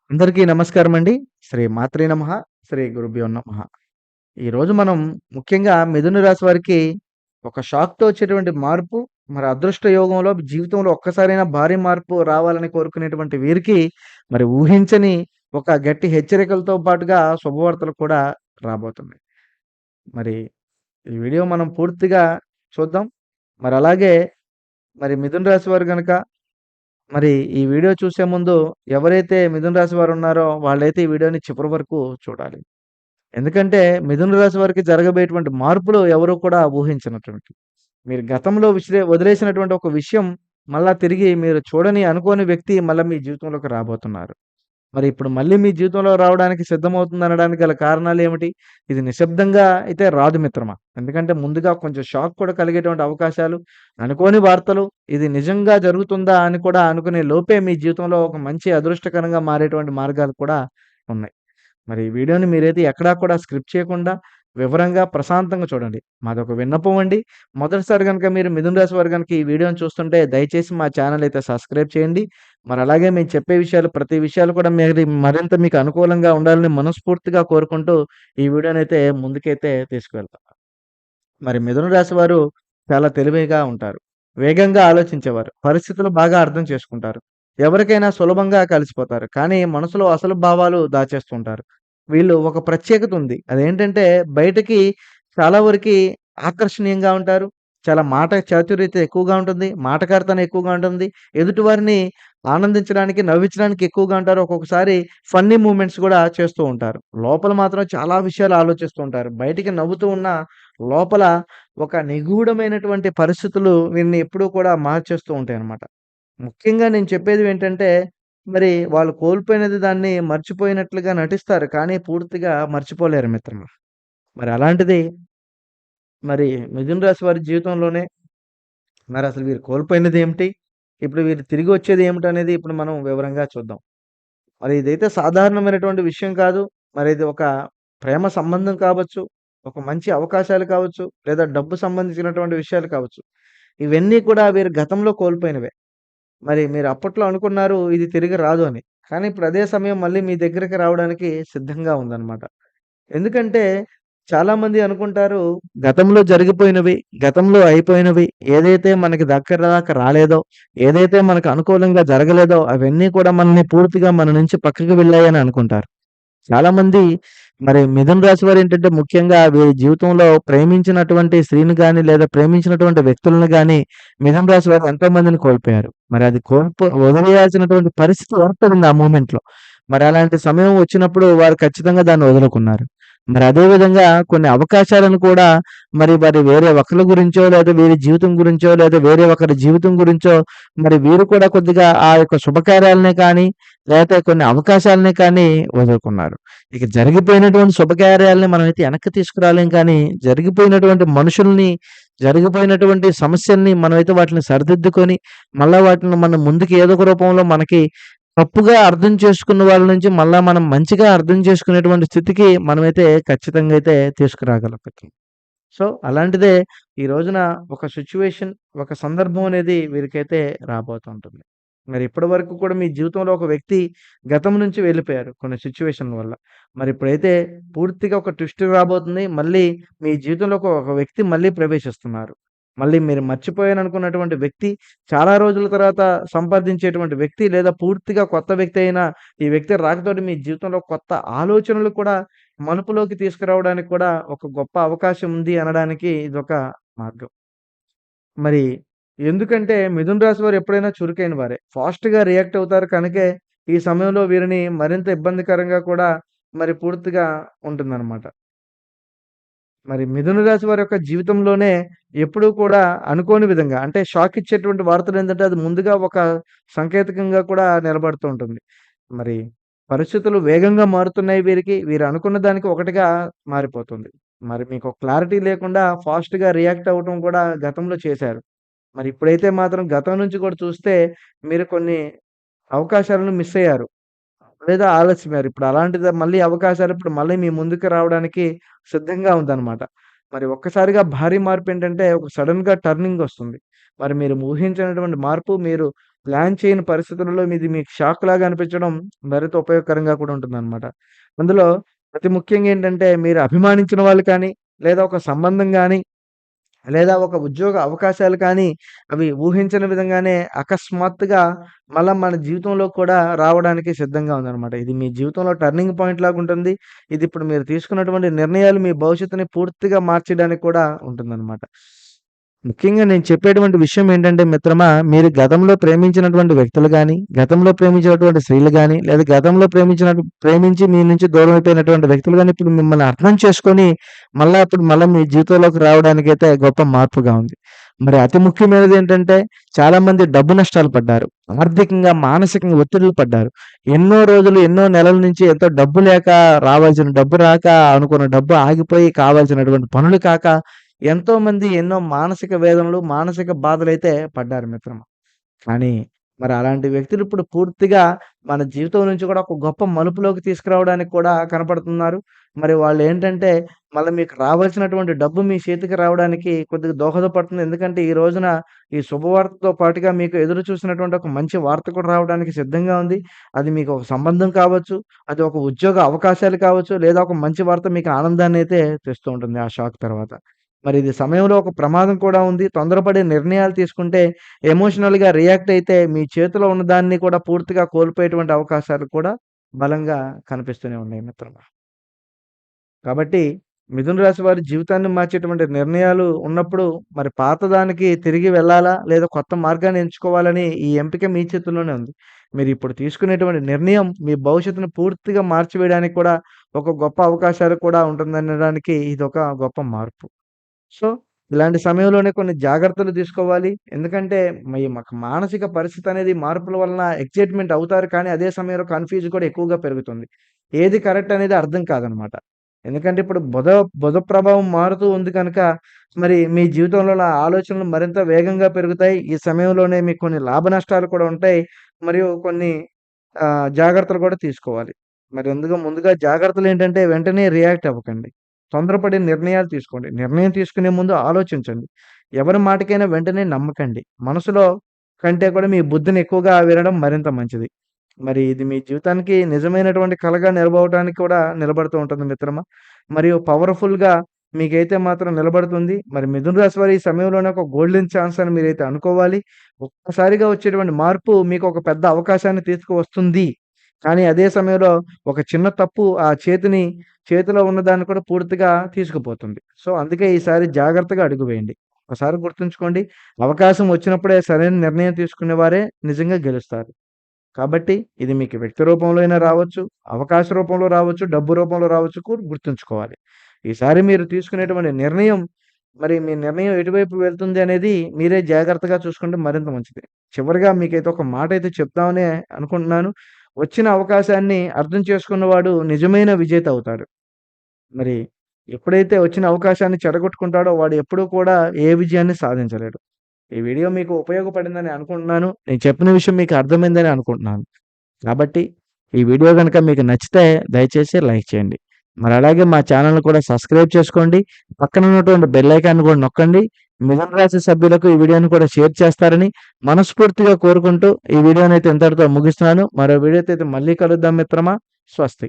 అందరికీ నమస్కారమండి. శ్రీ మాత్రే నమః. శ్రీ గురుభ్యో నమః. ఈరోజు మనం ముఖ్యంగా మిథున రాశి వారికి ఒక షాక్‌తో వచ్చేటువంటి మార్పు, మరి అదృష్ట యోగంలో జీవితంలో ఒక్కసారైనా భారీ మార్పు రావాలని కోరుకునేటువంటి వీరికి మరి ఊహించని ఒక గట్టి హెచ్చరికలతో పాటుగా శుభవార్తలు కూడా రాబోతున్నాయి. మరి ఈ వీడియో మనం పూర్తిగా చూద్దాం. మరి అలాగే మరి మిథున రాశి వారు గనక మరి ఈ వీడియో చూసే ముందు ఎవరైతే మిథున రాశి వారున్నారో వాళ్ళైతే ఈ వీడియోని చివరి వరకు చూడాలి. ఎందుకంటే మిథున రాశి వారికి జరగబోయేటువంటి మార్పులు ఎవరు కూడా ఊహించనటువంటివి. మీరు గతంలో వదిలేసినటువంటి ఒక విషయం మళ్ళా తిరిగి మీరు చూడని అనుకోని వ్యక్తి మళ్ళా మీ జీవితంలోకి రాబోతున్నారు. మరి ఇప్పుడు మళ్ళీ మీ జీవితంలో రావడానికి సిద్ధమవుతుందనడానికి గల కారణాలేమిటి? ఇది నిశ్శబ్దంగా అయితే రాదు మిత్రమా. ఎందుకంటే ముందుగా కొంచెం షాక్ కూడా కలిగేటువంటి అవకాశాలు, అనుకోని వార్తలు, ఇది నిజంగా జరుగుతుందా అని కూడా అనుకునే లోపే మీ జీవితంలో ఒక మంచి అదృష్టకరంగా మారేటువంటి మార్గాలు కూడా ఉన్నాయి. మరి ఈ వీడియోని మీరైతే ఎక్కడా కూడా స్కిప్ చేయకుండా వివరంగా, ప్రశాంతంగా చూడండి. మాదొక విన్నపం అండి. మొదటిసారి గనుక మీరు మిథున రాశి వారు గనుక ఈ వీడియోని చూస్తుంటే దయచేసి మా ఛానెల్ అయితే సబ్స్క్రైబ్ చేయండి. మరి అలాగే మేము చెప్పే విషయాలు ప్రతి విషయాలు కూడా మరింత మీకు అనుకూలంగా ఉండాలని మనస్ఫూర్తిగా కోరుకుంటూ ఈ వీడియోనైతే ముందుకైతే తీసుకువెళ్తాం. మరి మిథున రాశి వారు చాలా తెలివిగా ఉంటారు. వేగంగా ఆలోచించేవారు. పరిస్థితులు బాగా అర్థం చేసుకుంటారు. ఎవరికైనా సులభంగా కలిసిపోతారు. కానీ మనసులో అసలు భావాలు దాచేస్తుంటారు. వీళ్ళు ఒక ప్రత్యేకత ఉంది. అదేంటంటే బయటకి చాలా వరకి ఆకర్షణీయంగా ఉంటారు. చాలా మాట చాతుర్యత ఎక్కువగా ఉంటుంది. మాటకారితనం ఎక్కువగా ఉంటుంది. ఎదుటివారిని ఆనందించడానికి, నవ్వించడానికి ఎక్కువగా ఉంటారు. ఒక్కొక్కసారి ఫన్నీ మూవ్‌మెంట్స్ గూడా చేస్తూ ఉంటారు. లోపల మాత్రం చాలా విషయాలు ఆలోచిస్తూ ఉంటారు. బయటికి నవ్వుతూ ఉన్నా లోపల ఒక నిగూఢమైనటువంటి పరిస్థితులు వీరిని ఎప్పుడూ కూడా మార్చేస్తూ ఉంటాయన్నమాట. ముఖ్యంగా నేను చెప్పేది ఏంటంటే, మరి వాళ్ళు కోల్పోయినది దాన్ని మర్చిపోయినట్లుగా నటిస్తారు. కానీ పూర్తిగా మర్చిపోలేరు మిత్రమా. మరి అలాంటిది మరి మిథున రాశి వారి జీవితంలోనే మరసలు వీరు కోల్పోయినదేమిటి? ఇప్పుడు వీరు తిరిగి వచ్చేది ఏమిటనేది ఇప్పుడు మనం వివరంగా చూద్దాం. మరి ఇదైతే సాధారణమైనటువంటి విషయం కాదు. మరి ఇది ఒక ప్రేమ సంబంధం కావచ్చు, ఒక మంచి అవకాశాలు కావచ్చు, లేదా డబ్బు సంబంధించినటువంటి విషయాలు కావచ్చు. ఇవన్నీ కూడా వీరు గతంలో కోల్పోయినవే. మరి మీరు అప్పట్లో అనుకున్నారు ఇది తిరిగి రాదు అని. కానీ ఇప్పుడు అదే సమయం మళ్ళీ మీ దగ్గరికి రావడానికి సిద్ధంగా ఉందన్నమాట. ఎందుకంటే చాలామంది అనుకుంటారు గతంలో జరిగిపోయినవి, గతంలో అయిపోయినవి ఏదైతే మనకి దగ్గర దాకా రాలేదో, ఏదైతే మనకు అనుకూలంగా జరగలేదో అవన్నీ కూడా మనల్ని పూర్తిగా మన నుంచి పక్కకి వెళ్ళాయని అనుకుంటారు. చాలామంది మరి మిథున రాశి వారేంటంటే ముఖ్యంగా వీరి జీవితంలో ప్రేమించినటువంటి స్త్రీని గాని, లేదా ప్రేమించినటువంటి వ్యక్తులను గాని మిథున రాశి వారు ఎంతో మందిని కోల్పోయారు. మరి అది వదిలేయాల్సినటువంటి పరిస్థితి ఏర్పడింది ఆ మూమెంట్‌లో. మరి అలాంటి సమయం వచ్చినప్పుడు వారు ఖచ్చితంగా దాన్ని వదులుకున్నారు. మరి అదే విధంగా కొన్ని అవకాశాలను కూడా మరి వేరే ఒకళ్ళ గురించో, లేదా వీరి జీవితం గురించో, లేదా వేరే ఒకరి జీవితం గురించో మరి వీరు కూడా కొద్దిగా ఆ యొక్క శుభకార్యాలనే కానీ, లేతే కొన్ని అవకాశాలనే కానీ వదులుకున్నారు. ఇక జరిగిపోయినటువంటి శుభకార్యాలని మనమైతే వెనక్కి తీసుకురాలేం కానీ, జరిగిపోయినటువంటి మనుషుల్ని, జరిగిపోయినటువంటి సమస్యల్ని మనమైతే వాటిని సరిదిద్దుకొని, మళ్ళా వాటిని మనం ముందుకు ఏదో ఒక రూపంలో మనకి తప్పుగా అర్థం చేసుకున్న వాళ్ళ నుంచి మళ్ళా మనం మంచిగా అర్థం చేసుకునేటువంటి స్థితికి మనమైతే ఖచ్చితంగా అయితే తీసుకురాగలం. సో, అలాంటిదే ఈ రోజున ఒక సిట్యుయేషన్, ఒక సందర్భం అనేది వీరికైతే రాబోతుంటుంది. మరి ఇప్పటి వరకు కూడా మీ జీవితంలో ఒక వ్యక్తి గతం నుంచి వెళ్ళిపోయారు కొన్ని సిట్యుయేషన్‌ల వల్ల. మరి ఇప్పుడైతే పూర్తిగా ఒక ట్విస్ట్ రాబోతుంది. మళ్ళీ మీ జీవితంలో ఒక వ్యక్తి మళ్ళీ ప్రవేశిస్తున్నారు. మళ్ళీ మీరు మర్చిపోయాననుకున్నటువంటి వ్యక్తి, చాలా రోజుల తర్వాత సంపాదించేటువంటి వ్యక్తి, లేదా పూర్తిగా కొత్త వ్యక్తి అయినా ఈ వ్యక్తి రాకతోటి మీ జీవితంలో కొత్త ఆలోచనలు కూడా మలుపులోకి తీసుకురావడానికి కూడా ఒక గొప్ప అవకాశం ఉంది అనడానికి ఇదొక మార్గం. మరి ఎందుకంటే మిథున రాశి వారు ఎప్పుడైనా చురుకైన వారే. ఫాస్ట్‌గా రియాక్ట్ అవుతారు కనుకే ఈ సమయంలో వీరిని మరింత ఇబ్బందికరంగా కూడా మరి పూర్తిగా ఉంటుందన్నమాట. మరి మిథున రాశి వారి యొక్క జీవితంలోనే ఎప్పుడూ కూడా అనుకోని విధంగా అంటే షాక్ ఇచ్చేటువంటి వార్తలేంటంటే అది ముందుగా ఒక సంకేతకంగా కూడా నిలబడుతూ ఉంటుంది. మరి పరిస్థితులు వేగంగా మారుతున్నాయి వీరికి. వీరు అనుకున్న దానికి ఒకటిగా మారిపోతుంది. మరి మీకు క్లారిటీ లేకుండా ఫాస్ట్‌గా రియాక్ట్ అవ్వటం కూడా గతంలో చేశారు. మరి ఇప్పుడైతే మాత్రం గతం నుంచి కూడా చూస్తే మీరు కొన్ని అవకాశాలను మిస్ అయ్యారు. లేదా ఆలస్యమయ్యారు. ఇప్పుడు అలాంటిది మళ్ళీ అవకాశాలు ఇప్పుడు మళ్ళీ మీ ముందుకు రావడానికి సిద్ధంగా ఉందన్నమాట. మరి ఒక్కసారిగా భారీ మార్పేంటంటే ఒక సడెన్‌గా టర్నింగొస్తుంది. మరి మీరు ఊహించనటువంటి మార్పు మీరు ప్లాన్ చేయని పరిస్థితులలో ఇది మీకు షాక్‌లాగా అనిపించడం మరింత ఉపయోగకరంగా కూడా ఉంటుందనమాట. అందులో అతి ముఖ్యంగా ఏంటంటే మీరు అభిమానించిన వాళ్ళు కానీ, లేదా ఒక సంబంధం గాని, లేదా ఒక ఉద్యోగ అవకాశాలు కానీ, అవి ఊహించని విధంగానే అకస్మాత్తుగా మళ్ళా మన జీవితంలో కూడా రావడానికి సిద్ధంగా ఉందనమాట. ఇది మీ జీవితంలో టర్నింగ్ పాయింట్ లాగుంటుంది. ఇది ఇప్పుడు మీరు తీసుకున్నటువంటి నిర్ణయాలు మీ భవిష్యత్తుని పూర్తిగా మార్చడానికి కూడా ఉంటుందనమాట. ముఖ్యంగా నేను చెప్పేటువంటి విషయం ఏంటంటే మిత్రమా, మీరు గతంలో ప్రేమించినటువంటి వ్యక్తులు గాని, గతంలో ప్రేమించినటువంటి స్త్రీలు గాని, లేదా గతంలో ప్రేమించి మీ నుంచి దూరం అయిపోయినటువంటి వ్యక్తులు గాని, ఇప్పుడు మిమ్మల్ని అర్థం చేసుకొని, మళ్ళా మీ జీవితంలోకి రావడానికైతే గొప్ప మార్పుగా ఉంది. మరి అతి ముఖ్యమైనదేంటంటే, చాలామంది డబ్బు నష్టాలు పడ్డారు. ఆర్థికంగా, మానసికంగా ఒత్తిడులు పడ్డారు. ఎన్నో రోజులు, ఎన్నో నెలల నుంచి ఎంతో డబ్బు లేక, రావాల్సిన డబ్బు రాక, అనుకున్న డబ్బు ఆగిపోయి, కావాల్సినటువంటి పనులు కాక, ఎంతోమంది ఎన్నో మానసిక వేదనలు, మానసిక బాధలైతే పడ్డారు మిత్రమా. కానీ మరి అలాంటి వ్యక్తులు ఇప్పుడు పూర్తిగా మన జీవితం నుంచి కూడా ఒక గొప్ప మలుపులోకి తీసుకురావడానికి కూడా కనపడుతున్నారు. మరి వాళ్ళేంటంటే మళ్ళీ మీకు రావాల్సినటువంటి డబ్బు మీ చేతికి రావడానికి కొద్దిగా దోహదపడుతుంది. ఎందుకంటే ఈ రోజున ఈ శుభవార్తతో పాటుగా మీకు ఎదురు చూసినటువంటి ఒక మంచి వార్త కూడా రావడానికి సిద్ధంగా ఉంది. అది మీకు ఒక సంబంధం కావచ్చు, అది ఒక ఉద్యోగ అవకాశాలు కావచ్చు, లేదా ఒక మంచి వార్త మీకు ఆనందాన్నయితే తెస్తూ ఉంటుంది ఆ షాక్ తర్వాత. మరి ఇది సమయంలో ఒక ప్రమాదం కూడా ఉంది. తొందరపడి నిర్ణయాలు తీసుకుంటే ఎమోషనల్‌గా రియాక్ట్ అయితే మీ చేతిలో ఉన్న దాన్ని కూడా పూర్తిగా కోల్పోయేటువంటి అవకాశాలు కూడా బలంగా కనిపిస్తూనే ఉన్నాయి మిత్రమా. కాబట్టి మిథున రాశి వారి జీవితాన్ని మార్చేటువంటి నిర్ణయాలు ఉన్నప్పుడు మరి పాతదానికి తిరిగి వెళ్ళాలా? లేదా కొత్త మార్గాన్ని ఎంచుకోవాలని ఈ ఎంపిక మీ చేతుల్లోనే ఉంది. మీరిప్పుడు తీసుకునేటువంటి నిర్ణయం మీ భవిష్యత్తును పూర్తిగా మార్చివేయడానికి కూడా ఒక గొప్ప అవకాశాలు కూడా ఉంటుందనడానికి ఇదొక గొప్ప మార్పు. సో, ఇలాంటి సమయంలోనే కొన్ని జాగ్రత్తలు తీసుకోవాలి. ఎందుకంటే, మాకు మానసిక పరిస్థితనేది మార్పుల వలన ఎక్సైట్‌మెంట్ అవుతారు. కానీ, అదే సమయంలో కన్‌ఫ్యూజ్ కూడా ఎక్కువగా పెరుగుతుంది. ఏది కరెక్ట్ అనేది అర్థం కాదనమాట. ఎందుకంటే, ఇప్పుడు బుధ ప్రభావం మారుతూ ఉంది కనుక, మరి మీ జీవితంలో ఆలోచనలు మరింత వేగంగా పెరుగుతాయి. ఈ సమయంలోనే మీకు కొన్ని లాభ నష్టాలు కూడా ఉంటాయి. మరియు కొన్ని జాగ్రత్తలు కూడా తీసుకోవాలి. మరి ముందుగా జాగ్రత్తలేంటంటే, వెంటనే రియాక్ట్ అవ్వకండి. తొందరపడి నిర్ణయాలు తీసుకోండి. నిర్ణయం తీసుకునే ముందు ఆలోచించండి. ఎవరి మాటకైనా వెంటనే నమ్మకండి. మనసులో కంటే కూడా మీ బుద్ధిని ఎక్కువగా వినడం మరింత మంచిది. మరి ఇది మీ జీవితానికి నిజమైనటువంటి కలగా నిలబడటానికి కూడా నిలబడుతూ ఉంటుంది మిత్రమా. మరియు పవర్‌ఫుల్‌గా మీకైతే మాత్రం నిలబడుతుంది. మరి మిథున రాశి వారు ఈ సమయంలోనే ఒక గోల్డెన్ ఛాన్స్ అని మీరైతే అనుకోవాలి. ఒక్కసారిగా వచ్చేటువంటి మార్పు మీకు ఒక పెద్ద అవకాశాన్ని తీసుకువస్తుంది. కానీ అదే సమయంలో ఒక చిన్న తప్పు ఆ చేతిలో ఉన్నదాన్ని కూడా పూర్తిగా తీసుకుపోతుంది. సో, అందుకే ఈసారి జాగ్రత్తగా అడుగు వేయండి. ఒకసారి గుర్తుంచుకోండి. అవకాశం వచ్చినప్పుడే సరైన నిర్ణయం తీసుకునే వారే నిజంగా గెలుస్తారు. కాబట్టి ఇది మీకు వ్యక్తి రూపంలో అయినా రావచ్చు, అవకాశ రూపంలో రావచ్చు, డబ్బు రూపంలో రావచ్చు గుర్తుంచుకోవాలి. ఈసారి మీరు తీసుకునేటువంటి నిర్ణయం మరి మీ నిర్ణయం ఎటువైపు వెళ్తుంది అనేది మీరే జాగ్రత్తగా చూసుకుంటే మరింత మంచిది. చివరగా మీకైతే ఒక మాటైతే చెప్దామని అనుకుంటున్నాను. వచ్చిన అవకాశాన్ని అర్థం చేసుకున్నవాడు నిజమైన విజేత అవుతాడు. మరి ఎప్పుడైతే వచ్చిన అవకాశాన్ని చెడగొట్టుకుంటాడో వాడు ఎప్పుడూ కూడా ఏ విజయాన్ని సాధించలేడు. ఈ వీడియో మీకు ఉపయోగపడిందని అనుకుంటున్నాను. నేను చెప్పిన విషయం మీకు అర్థమైందని అనుకుంటున్నాను. కాబట్టి ఈ వీడియో గనుక మీకు నచ్చితే దయచేసి లైక్ చేయండి. మరి అలాగే మా ఛానెల్‌ని కూడా సబ్స్క్రైబ్ చేసుకోండి. పక్కన ఉన్నటువంటి బెల్ ఐకాన్‌ని కూడా నొక్కండి. మిథున రాశి సభ్యులకు ఈ వీడియోని కూడా షేర్ చేస్తారని మనస్ఫూర్తిగా కోరుకుంటూ ఈ వీడియోనైతే ఇంతటితో ముగిస్తున్నాను. మరో వీడియోతో అయితే మళ్ళీ కలుద్దాం మిత్రమా. స్వస్తి.